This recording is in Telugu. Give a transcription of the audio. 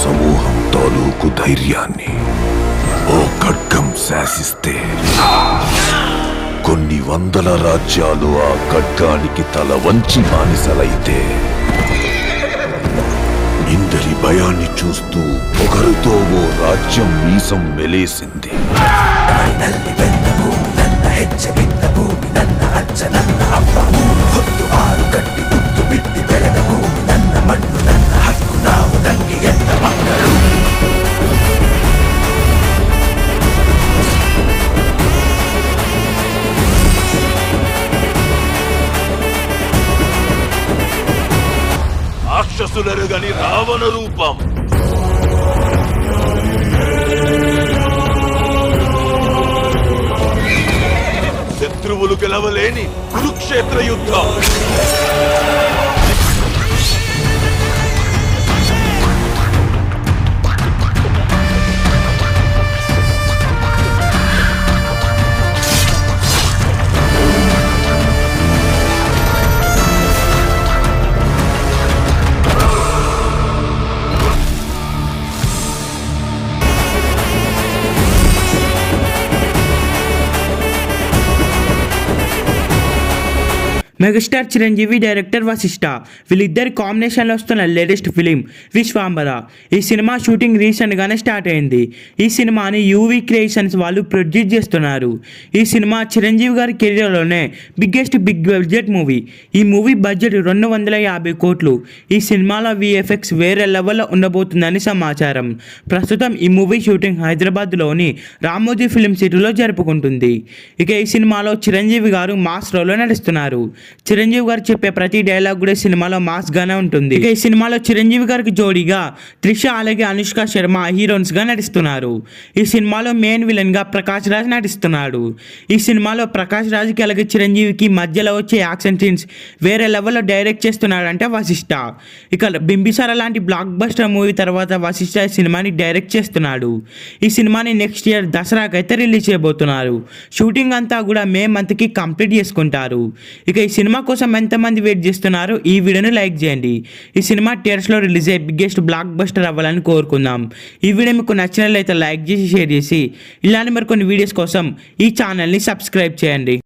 సమూహం తాలూకు ధైర్యాన్ని ఓ ఖడ్గం శాసిస్తే కొన్ని వందల రాజ్యాలు ఆ ఖడ్గానికి తల వంచి బానిసలైతే ఇందరి భయాన్ని చూస్తూ ఒకరితో ఓ రాజ్యం మీసం మెలేసింది. రాక్షసులరుగని రావణ రూపం, శత్రువులు గెలవలేని కురుక్షేత్ర యుద్ధం. మెగాస్టార్ చిరంజీవి, డైరెక్టర్ వశిష్ఠ వీళ్ళిద్దరి కాంబినేషన్లో వస్తున్న లేటెస్ట్ ఫిలిం విశ్వాంబర. ఈ సినిమా షూటింగ్ రీసెంట్గానే స్టార్ట్ అయింది. ఈ సినిమాని యూవీ క్రియేషన్స్ వాళ్ళు ప్రొడ్యూస్ చేస్తున్నారు. ఈ సినిమా చిరంజీవి గారి కెరీర్లోనే బిగ్ బడ్జెట్ మూవీ. ఈ మూవీ బడ్జెట్ 250 కోట్లు. ఈ సినిమాలో విఎఫ్ఎక్స్ వేరే లెవెల్లో ఉండబోతుందని సమాచారం. ప్రస్తుతం ఈ మూవీ షూటింగ్ హైదరాబాద్లోని రామోజీ ఫిల్మ్ సిటీలో జరుపుకుంటుంది. ఇక ఈ సినిమాలో చిరంజీవి గారు మాస్ రోల్లో నడుస్తున్నారు. చిరంజీవి గారు చెప్పే ప్రతి డైలాగ్ కూడా సినిమాలో మాస్ గానే ఉంటుంది. ఇక ఈ సినిమాలో చిరంజీవి గారికి జోడీగా త్రిష అలాగే అనుష్క శర్మ హీరోయిన్స్ గా నటిస్తున్నారు. ఈ సినిమాలో మెయిన్ విలన్ గా ప్రకాష్ రాజ్ నటిస్తున్నాడు. ఈ సినిమాలో ప్రకాష్ రాజ్కి అలాగే చిరంజీవికి మధ్యలో వచ్చే యాక్షన్ సీన్స్ వేరే లెవెల్లో డైరెక్ట్ చేస్తున్నాడంటే వశిష్ఠ. ఇక బింబిసార లాంటి బ్లాక్ బస్టర్ మూవీ తర్వాత వశిష్ఠ ఈ సినిమాని డైరెక్ట్ చేస్తున్నాడు. ఈ సినిమాని నెక్స్ట్ ఇయర్ దసరాకైతే రిలీజ్ చేయబోతున్నారు. షూటింగ్ అంతా కూడా మే మంత్కి కంప్లీట్ చేసుకుంటారు. ఇక ఈ సినిమా కోసం ఎంతమంది వెయిట్ చేస్తున్నారు? ఈ వీడియోని లైక్ చేయండి. ఈ సినిమా థియేటర్స్లో రిలీజ్ అయ్యే బిగ్గెస్ట్ బ్లాక్ బస్టర్ అవ్వాలని కోరుకుందాం. ఈ వీడియో మీకు నచ్చినట్లయితే లైక్ చేసి షేర్ చేసి ఇలాంటి మరికొన్ని వీడియోస్ కోసం ఈ ఛానల్ని సబ్స్క్రైబ్ చేయండి.